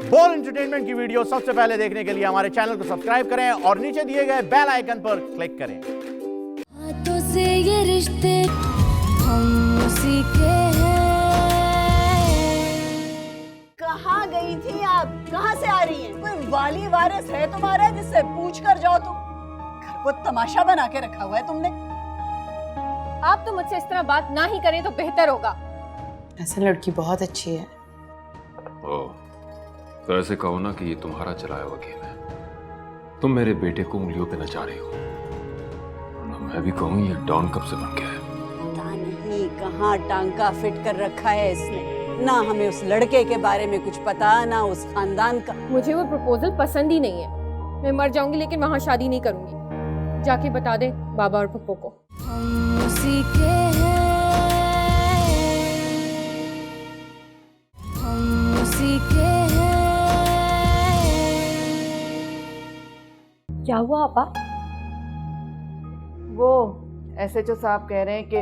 बोल एंटरटेनमेंट की वीडियो सबसे पहले देखने के लिए हमारे चैनल को सब्सक्राइब करें और नीचे दिए गए बेल आइकन पर क्लिक करें। हाथों से ये रिश्ते हम उसी के हैं। कहाँ गई थी आप? कहाँ से आ रही हैं? कोई वाली वारिस है तुम्हारा जिससे पूछ कर जाओ तुम? घर को तमाशा बना के रखा हुआ है तुमने। आप तो मुझसे इस तरह बात ना ही करें तो बेहतर होगा। ऐसा लड़की बहुत अच्छी है। ओह, तो ऐसे कहो ना कि ये तुम्हारा चलाया हुआ गेम है। तुम मेरे बेटे को उंगलियों पे नचा रही हो, वरना मैं भी कहूँ ये डॉन कब से बन गया है। पता नहीं कहाँ टांका फिट कर रखा है इसने। ना हमें उस लड़के के बारे में कुछ पता, ना उस खानदान का। मुझे वो प्रपोजल पसंद ही नहीं है। मैं मर जाऊंगी लेकिन वहां शादी नहीं करूंगी। जाके बता दे बाबा और पप्पू को। हम उसी के हैं, हम उसी के हैं। क्या हुआ आपा? वो एसएचओ साहब कह रहे हैं कि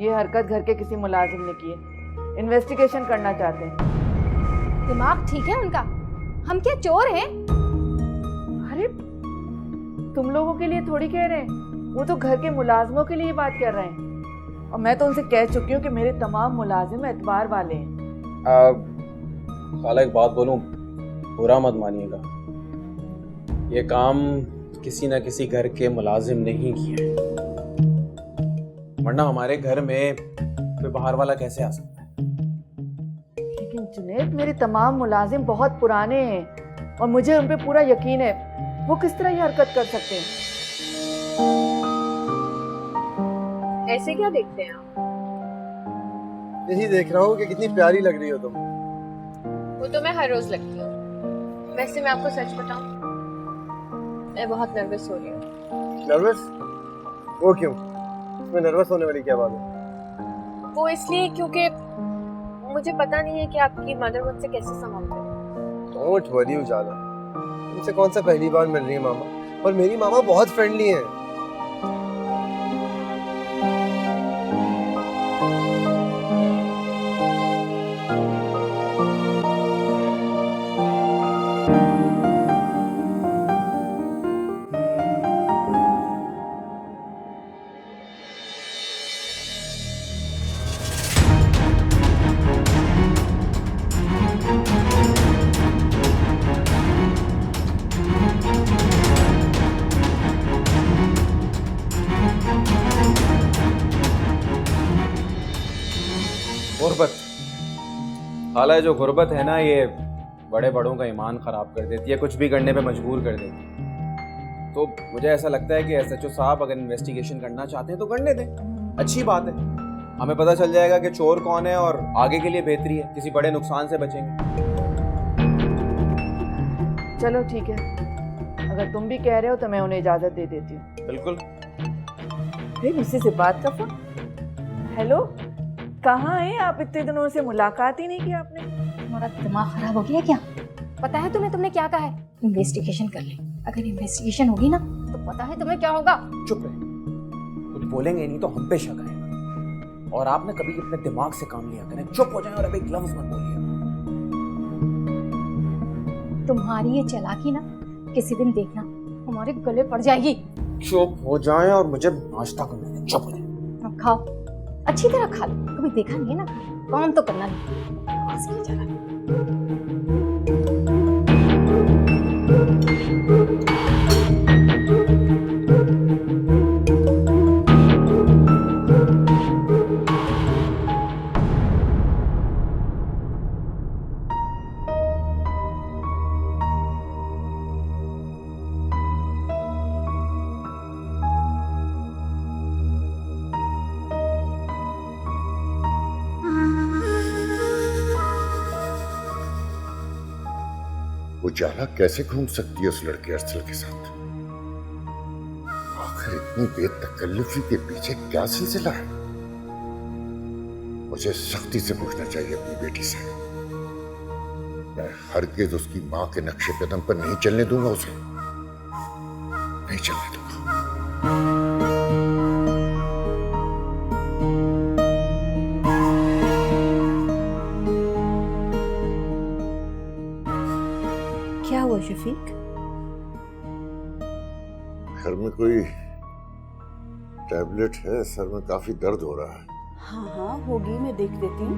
ये हरकत घर के किसी मुलाजिम ने की है। इन्वेस्टिगेशन करना चाहते हैं। दिमाग ठीक है उनका? हम क्या चोर हैं? अरे तुम लोगों के लिए थोड़ी कह रहे हैं, वो तो घर के मुलाजिमों के लिए बात कर रहे हैं। और मैं तो उनसे कह चुकी हूँ कि मेरे तमाम मुलाजिम एतबार वाले हैं। खाला एक बात बोलूं, बुरा मत मानिएगा। ये काम किसी ना किसी घर के मुलाजिम ने ही किया है, वरना हमारे घर में कोई बाहर वाला कैसे आ सकता है। लेकिन जुनैद, मेरे तमाम मुलाजिम बहुत पुराने हैं और मुझे उन पे पूरा यकीन है। वो किस तरह ये हरकत कर सकते हैं? ऐसे क्या देखते हैं आप? यही देख रहा हूँ कि कितनी प्यारी लग रही हो तुम। वो तो मैं हर रोज लगती हूँ। वैसे मैं आपको सच बताऊं, मैं बहुत नर्वस हो रही हूँ। नर्वस? वो क्यों? इसमें नर्वस होने वाली क्या बात है? वो इसलिए क्योंकि मुझे पता नहीं है कि आपकी मदर मुझसे कैसे संभालते हैं। डोंट वरी उजाला, तुमसे कौन सा पहली बार मिल रही है मामा? और मेरी मामा बहुत फ्रेंडली है। गुर्बत, खाला जो गुर्बत है ना, ये बड़े बड़ों का ईमान खराब कर देती है, कुछ भी करने पे मजबूर कर देती है। तो मुझे ऐसा लगता है कि एसएचओ साहब अगर इन्वेस्टिगेशन करना चाहते हैं तो करने दें, अच्छी बात है। हमें पता चल जाएगा कि चोर कौन है और आगे के लिए बेहतरी है, किसी बड़े नुकसान से बचेंगे। चलो ठीक है, अगर तुम भी कह रहे हो तो मैं उन्हें इजाजत दे देती हूँ। बिल्कुल। मुझसे से बात का फोन। हेलो, कहाँ हैं आप? इतने दिनों से मुलाकात ही नहीं की आपने। तुम्हारा दिमाग खराब हो गया क्या? पता है तुम्हें तुमने क्या कहा है? इन्वेस्टिगेशन कर ले। अगर इन्वेस्टिगेशन होगी ना तो पता है तुम्हें क्या होगा। चुप रहे, कुछ बोलेंगे नहीं तो हम पे शक आएगा। और आपने कभी अपने दिमाग से काम लिया करें, चुप हो जाएं और अभी लफ्ज मत बोलिए। तुम्हारी ये चालाकी ना किसी दिन देखना हमारे गले पड़ जाएगी। चुप हो जाएं और मुझे नाश्ता करने दें। चुप हो जाएं। अब खाओ, अच्छी तरह खा लो। कभी देखा नहीं है ना, काम तो करना नहीं। आवाज़ नहीं जा रहा। उजाला कैसे घूम सकती है उस लड़के अरसल के साथ? आखिर इतनी बेतकल्लुफी के पीछे क्या सिलसिला है? मुझे सख्ती से पूछना चाहिए अपनी बेटी से। मैं हरगिज उसकी मां के नक्शे कदम पर नहीं चलने दूंगा, उसे नहीं चलने दूंगा। क्या हुआ शफीक? घर में कोई टैबलेट है? सर में काफी दर्द हो रहा है। हाँ हाँ होगी, मैं देख देती हूँ।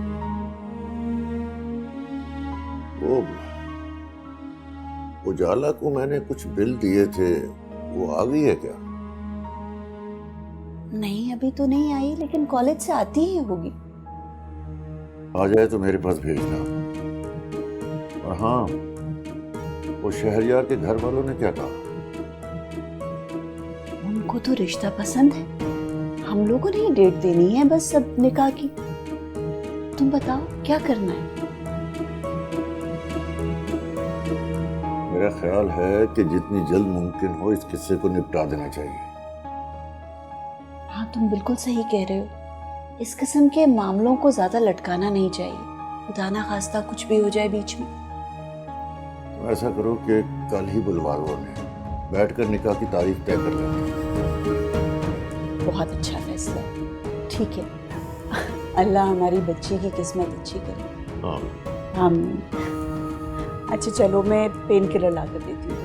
वो उजाला को मैंने कुछ बिल दिए थे, वो आ गई है क्या? नहीं अभी तो नहीं आई, लेकिन कॉलेज से आती ही होगी। आ जाए तो मेरे पास भेजना। और हाँ, वो शहरयार के घर वालों ने क्या कहा? उनको तो रिश्ता पसंद है, हम लोगों ने ही डेट देनी है बस सब निकाह की। तुम बताओ क्या करना है? मेरा ख्याल है कि जितनी जल्द मुमकिन हो इस किस्से को निपटा देना चाहिए। हाँ तुम बिल्कुल सही कह रहे हो, इस किस्म के मामलों को ज्यादा लटकाना नहीं चाहिए, खुदा ना खास्ता कुछ भी हो जाए बीच में। तो ऐसा करो कि कल ही बुलवा दो उन्हें, बैठकर निकाह की तारीख तय कर लेंगे। बहुत अच्छा फैसला है, ठीक है। अल्लाह हमारी बच्ची की किस्मत अच्छी करे। हाँ। आमीन। अच्छा चलो मैं पेन किलर ला कर देती हूँ।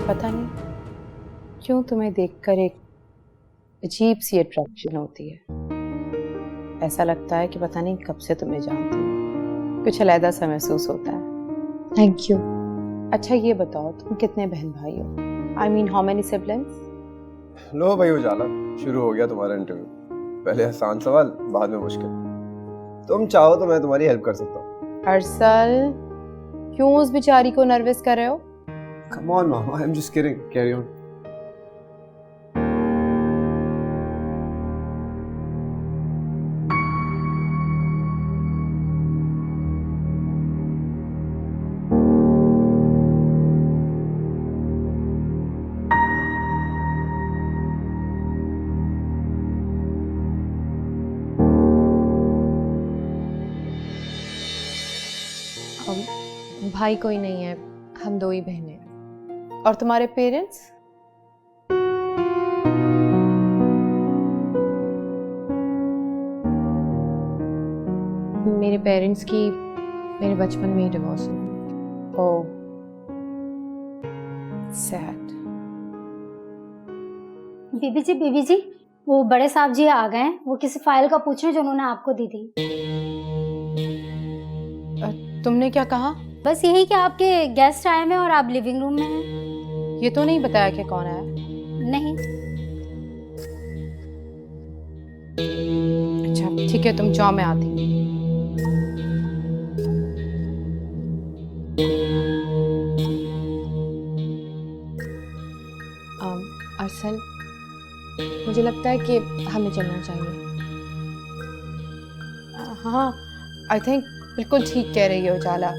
पता नहीं क्यों तुम्हें देखकर एक अजीब सी अट्रैक्शन होती है। ऐसा लगता है कि पता नहीं कब से तुम्हें जानती हूँ, कुछ अलग सा महसूस होता है। Thank you. अच्छा ये बताओ तुम कितने बहन भाई हो? I mean how many siblings? लो भाई उजाला, शुरू हो गया तुम्हारा इंटरव्यू। पहले आसान सवाल, बाद में मुश्किल। तुम चाहो तो मैं तुम्हारी हेल्प कर सकता हूँ। अरसल, क्यों उस बेचारी को नर्वस कर रहे हो? Come on mama, I'm just kidding. Carry on. भाई कोई नहीं है, हम दो ही बहनें हैं। और तुम्हारे पेरेंट्स? मेरे पेरेंट्स की मेरे बचपन में ही डिवोर्स हुआ। ओह, सैड। बीबी जी, वो बड़े साहब जी आ गए हैं। वो किसी फाइल का पूछ रहे हैं जो उन्होंने आपको दी थी। तुमने क्या कहा? बस यही कि आपके गेस्ट आए हैं और आप लिविंग रूम में हैं। ये तो नहीं बताया कि कौन आया? नहीं। अच्छा ठीक है, तुम जाओ, मैं आती हूँ। अरसल, मुझे लगता है कि हमें चलना चाहिए। हाँ, आई थिंक बिल्कुल ठीक कह रही हो उजाला।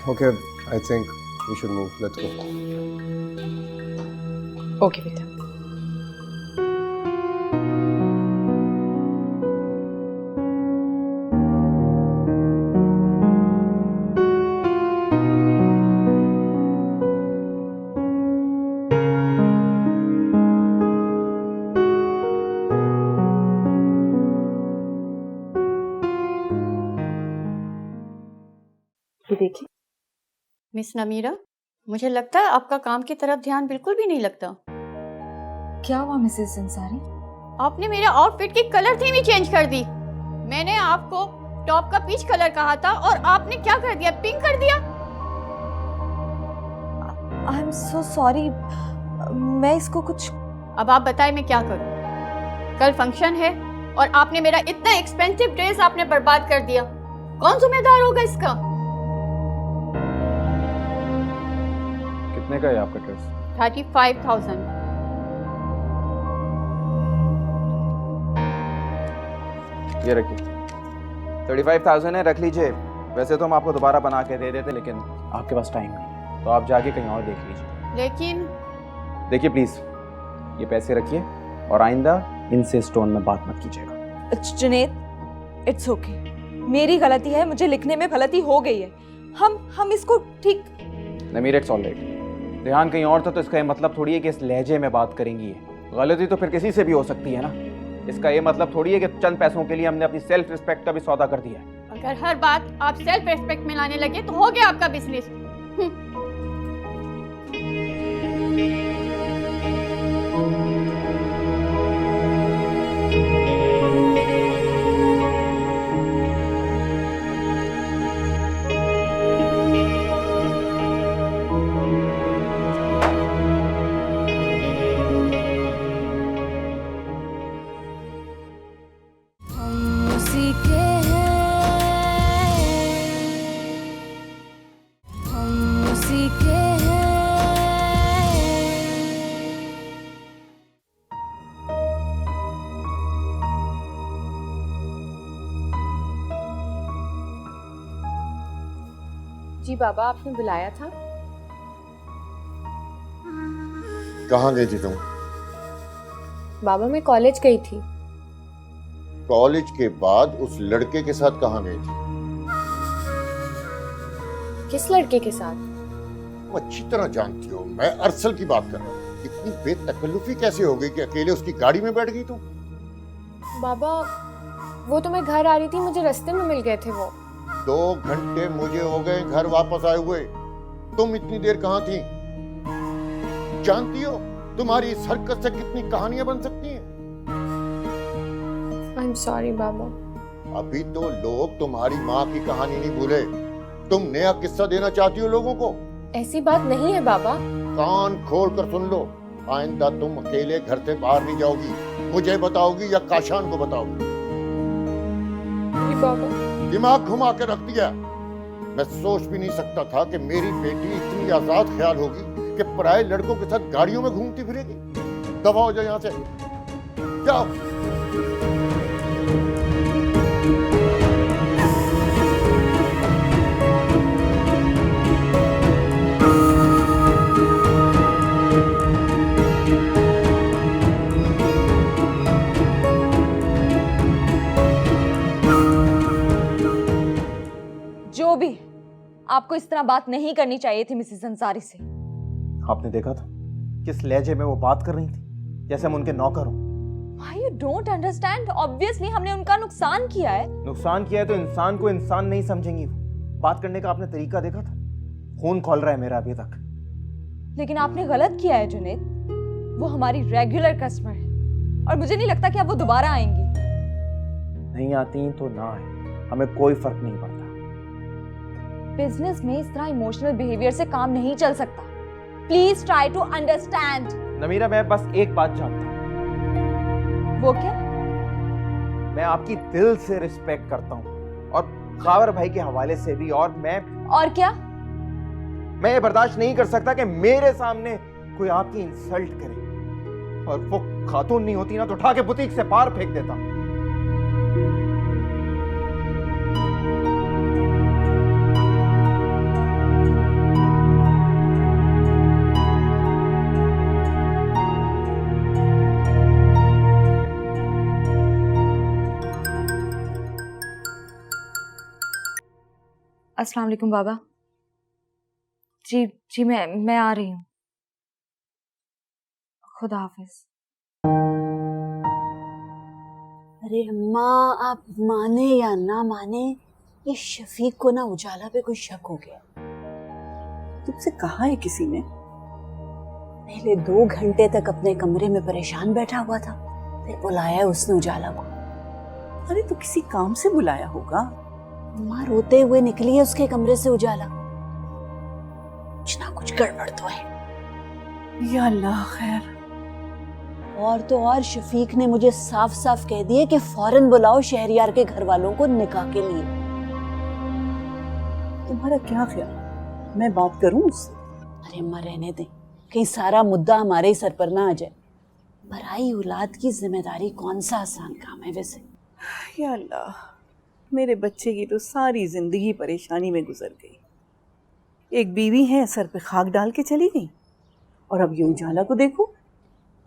Okay, I think we should move. Let's go. Okay बेटा। देखिए मिस नमीरा, मुझे लगता है आपका काम की तरफ ध्यान बिल्कुल भी नहीं लगता। क्या हुआ मिसेस अंसारी? आपने मेरे आउटफिट की कलर थीम ही चेंज कर दी। मैंने आपको टॉप का पीच कलर कहा था और आपने क्या कर दिया, पिंक कर दिया। आई एम सो सॉरी, मैं इसको कुछ। अब आप बताएं मैं क्या करूं? कल फंक्शन है और आपने मेरा इतना एक्सपेंसिव ड्रेस आपने बर्बाद कर दिया। कौन जिम्मेदार होगा इसका? कितने का है आपका ड्रेस? 35,000। ये रखिए। 35,000 है, रख लीजिए। वैसे तो हम आपको दोबारा बना के दे देते, लेकिन आपके पास टाइम नहीं है, तो आप जाके कहीं और देख लीजिए। लेकिन देखिए प्लीज, ये पैसे रखिए और आइंदा इनसे स्टोन में बात मत कीजिएगा। जुनैद, इट्स ओके, मेरी गलती है, मुझे लिखने में गलती हो गई है। हम इसको ठीक। नमीर, इट्स ऑलराइट। ध्यान कहीं और था, तो इसका ये मतलब थोड़ी है कि इस लहजे में बात करेंगी। गलती तो फिर किसी से भी हो सकती है ना। इसका ये मतलब थोड़ी है कि चंद पैसों के लिए हमने अपनी सेल्फ रिस्पेक्ट का भी सौदा कर दिया है। अगर हर बात आप सेल्फ रिस्पेक्ट में लाने लगे तो हो गया आपका बिजनेस। हम उसी के हैं, हम उसी के हैं। जी बाबा, आपने बुलाया था? कहाँ गई थी तुम? बाबा मैं कॉलेज गई थी। कॉलेज के बाद उस लड़के के साथ कहाँ गई थी? किस लड़के के साथ? तुम अच्छी तरह जानती हो, मैं अरसल की बात कर रहा हूँ। इतनी बेतकल्लुफी कैसे हो गई कि अकेले उसकी गाड़ी में बैठ गई तुम? बाबा वो तो मैं घर आ रही थी, मुझे रास्ते में मिल गए थे वो। 2 घंटे मुझे हो गए घर वापस आए हुए, तुम इतनी देर कहाँ थी? जानती हो तुम्हारी इस हरकत से कितनी कहानियां बन सकती हैं? आई एम सॉरी बाबा। अभी तो लोग तुम्हारी माँ की कहानी नहीं भूले, तुम नया किस्सा देना चाहती हो लोगों को। ऐसी बात नहीं है बाबा। कान खोल कर सुन लो, आइंदा तुम अकेले घर से बाहर नहीं जाओगी, मुझे बताओगी या काशान को बताओगी। बाबा दिमाग घुमा के रख दिया। मैं सोच भी नहीं सकता था कि मेरी बेटी इतनी आजाद ख्याल होगी कि पराये लड़कों के साथ गाड़ियों में घूमती फिरेगी। दफा हो जाओ यहाँ से, जाओ। जो भी, आपको इस तरह बात नहीं करनी चाहिए थी मिसेस अंसारी से। आपने देखा था किस लहजे में वो बात कर रही थी, जैसे हम उनके नौकर हों। Why you don't understand? Obviously हमने उनका नुकसान किया है। नुकसान किया है तो इंसान को इंसान नहीं समझेंगी वो। बात करने का आपने तरीका देखा था, खून खोल रहा है मेरा अभी तक। लेकिन आपने गलत किया है जुनैद, वो हमारी रेगुलर कस्टमर है और मुझे नहीं लगता कि अब वो दोबारा आएंगी। नहीं आती तो ना आए, हमें कोई फर्क नहीं पड़ता। बिजनेस में इस तरह इमोशनल बिहेवियर से काम नहीं चल सकता। Please try to understand. Namira मैं बस एक बात जानता हूँ। वो क्या? मैं आपकी दिल से रिस्पेक्ट करता हूँ और खावर भाई के हवाले से भी। और क्या? मैं ये बर्दाश्त नहीं कर सकता कि मेरे सामने कोई आपकी इंसल्ट करे। और वो खातून नहीं होती ना तो उठा के बुटीक से बाहर फेंक देता। अस्सलाम वालेकुम बाबा। जी मैं आ रही हूँ। खुदा हाफिज। अरे अम्मा, आप माने या ना माने, ये शफीक को ना उजाला पे कोई शक हो गया। तुमसे कहा है किसी ने? पहले 2 घंटे तक अपने कमरे में परेशान बैठा हुआ था, फिर बुलाया उसने उजाला को। अरे तो किसी काम से बुलाया होगा। अम्मा रोते हुए निकली है उसके कमरे से उजाला। कुछ ना कुछ गड़बड़ तो है। या अल्लाह खैर। और तो और शफीक ने मुझे साफ साफ कह दिया कि फौरन बुलाओ शहरियार के घर वालों को निकाह के लिए। तुम्हारा क्या ख्याल, मैं बात करूं उससे? अरे अम्मा रहने दें, कहीं सारा मुद्दा हमारे ही सर पर ना आ जाए। पराई औलाद की जिम्मेदारी कौन सा आसान काम है वैसे। या अल्लाह, मेरे बच्चे की तो सारी जिंदगी परेशानी में गुजर गई। एक बीवी है सर पे खाक डाल के चली गई, और अब ये उजाला को देखो।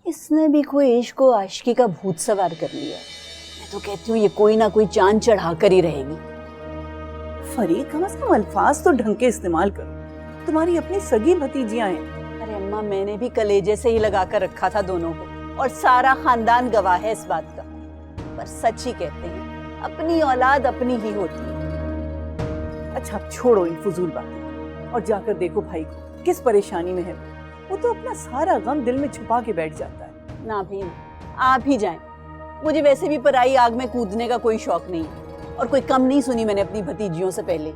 इसने भी कोई इश्क को आशिकी का भूत सवार कर लिया। मैं तो कहती हूँ ये कोई ना कोई चांद चढ़ा कर ही रहेगी। फरीद, कम से कम अल्फाज तो ढंग के इस्तेमाल करो, तुम्हारी अपनी सगी भतीजियां हैं। अरे अम्मा मैंने भी कलेजे से ही लगा कर रखा था दोनों को, और सारा खानदान गवाह है इस बात का। पर सच ही कहते हैं, अपनी औलाद अपनी ही होती है। अच्छा अब छोड़ो इन फजूल बातें और जाकर देखो भाई को, किस परेशानी में है वो तो अपना सारा गम दिल में छुपा के बैठ जाता है। ना भी आप ही जाएं, मुझे वैसे भी पराई आग में कूदने का कोई शौक नहीं है, और कोई कम नहीं सुनी मैंने अपनी भतीजियों से पहले।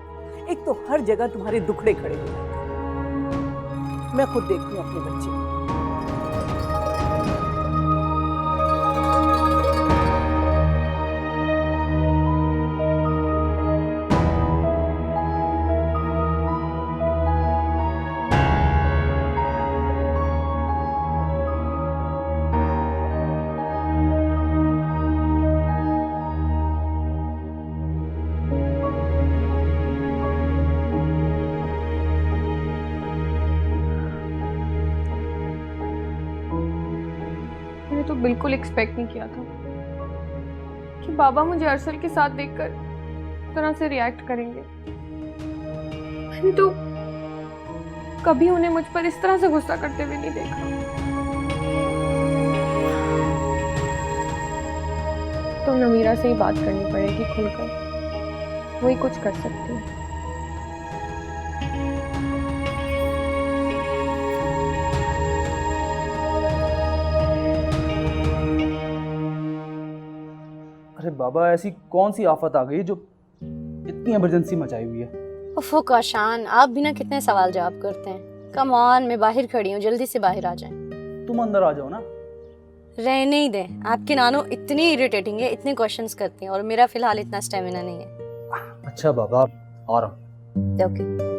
एक तो हर जगह तुम्हारे दुखड़े खड़े हो जाते हैं। मैं खुद देखती हूँ अपने बच्चे को। तो बिल्कुल एक्सपेक्ट नहीं किया था कि बाबा मुझे अरसल के साथ देखकर इस तरह से रिएक्ट करेंगे। मैंने तो कभी उन्हें मुझ पर इस तरह से गुस्सा करते हुए नहीं देखा। तो नमीरा से ही बात करनी पड़ेगी खुलकर, वही कुछ कर सकती है। अरे बाबा, ऐसी कौन सी आफत आ गई जो इतनी इमरजेंसी मचाई हुई है? उफ़ो काशान, आप भी ना कितने सवाल जवाब करते हैं। कम ऑन, मैं बाहर खड़ी हूँ, जल्दी से बाहर आ जाएं। तुम अंदर आ जाओ ना। रहने ही दें, आपकी नानो इतनी इरिटेटिंग है, इतने क्वेश्चंस करती हैं, और मेरा फिलहाल इतना स्टेमिना नहीं है। अच्छा बाबा, आ रहा हूँ। ओके।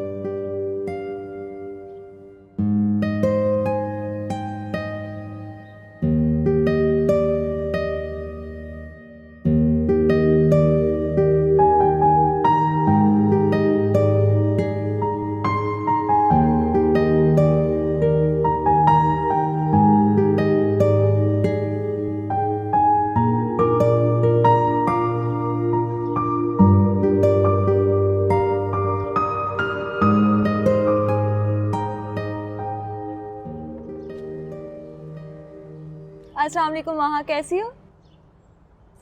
अस्सलाम वालेकुम, वहाँ कैसी हो?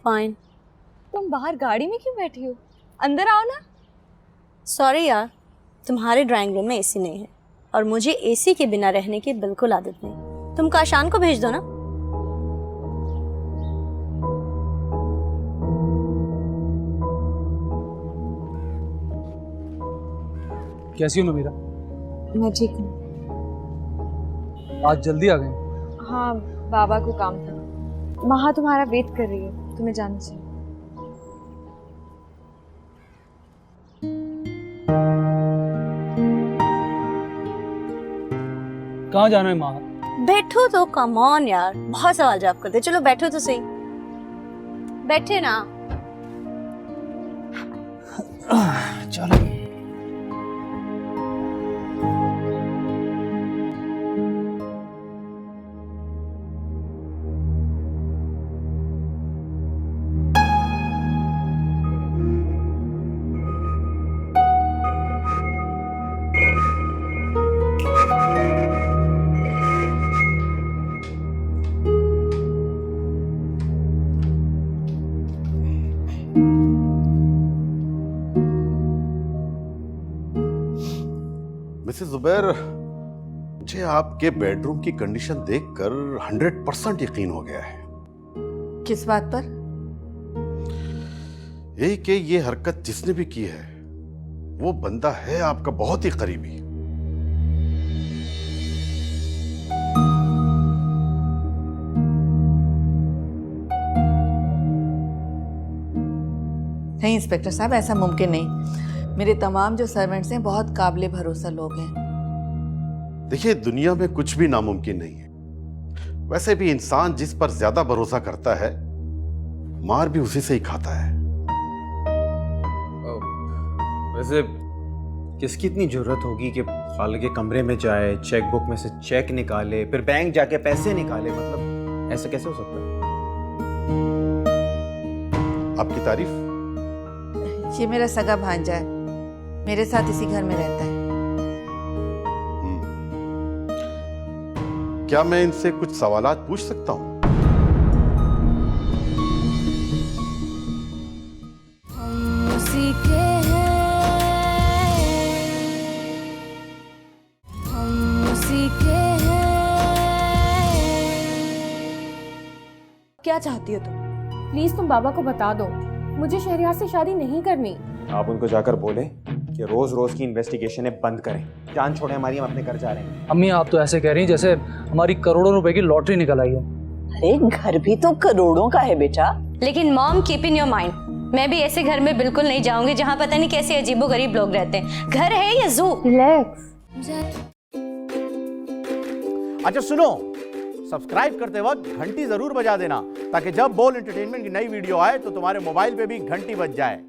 फाइन। तुम बाहर गाड़ी में क्यों बैठी हो? अंदर आओ ना। सॉरी यार, तुम्हारे ड्राइंग रूम में एसी नहीं है, और मुझे एसी के बिना रहने की बिल्कुल आदत नहीं। तुम काशान को भेज दो ना। कैसी हो नमीरा? मैं ठीक हूँ। आज जल्दी आ गए? हाँ, बाबा को काम था। महा तुम्हारा वेट कर रही है, तुम्हें जाना चाहिए। कहाँ जाना है माँ? बैठो तो, कम ऑन यार, बहुत सवाल जवाब करते। चलो बैठो तो सही। बैठे ना। चलो। मिसेस जुबैर, मुझे आपके बेडरूम की कंडीशन देखकर 100% यकीन हो गया है। किस बात पर? यही कि ये हरकत जिसने भी की है वो बंदा है आपका बहुत ही करीबी। नहीं इंस्पेक्टर साहब, ऐसा मुमकिन नहीं। मेरे तमाम जो सर्वेंट्स हैं बहुत काबिले भरोसा लोग हैं। देखिए, दुनिया में कुछ भी नामुमकिन नहीं है। वैसे भी इंसान जिस पर ज्यादा भरोसा करता है, मार भी उसी से ही खाता है। वैसे किसकी इतनी जरूरत होगी कि खाला के कमरे में जाए, चेकबुक में से चेक निकाले, फिर बैंक जाके पैसे निकाले? मतलब ऐसा कैसे हो सकता है? आपकी तारीफ? ये मेरा सगा भांजा है, मेरे साथ इसी घर में रहता है। क्या मैं इनसे कुछ सवालात पूछ सकता हूँ? हम उसी के हैं, हम उसी के हैं। क्या चाहती हो तुम? प्लीज तुम बाबा को बता दो, मुझे शहरियार से शादी नहीं करनी। आप उनको जाकर बोले कि रोज रोज की इन्वेस्टिगेशनें बंद करें, जान छोड़े हमारी, हम अपने घर जा रहे हैं। अम्मी आप तो ऐसे कह रही हैं जैसे हमारी करोड़ों रुपए की लॉटरी निकल आई हो। अरे घर भी तो करोड़ों का है बेटा। लेकिन mom keep in your mind, मैं भी ऐसे घर में बिल्कुल नहीं जाऊंगी जहाँ पता नहीं कैसे अजीबोगरीब लोग रहते हैं। घर है या जू? रिलैक्स। अच्छा सुनो, सब्सक्राइब करते वक्त घंटी जरूर बजा देना ताकि जब बोल एंटरटेनमेंट की नई वीडियो आए तो तुम्हारे मोबाइल पे भी घंटी बज जाए।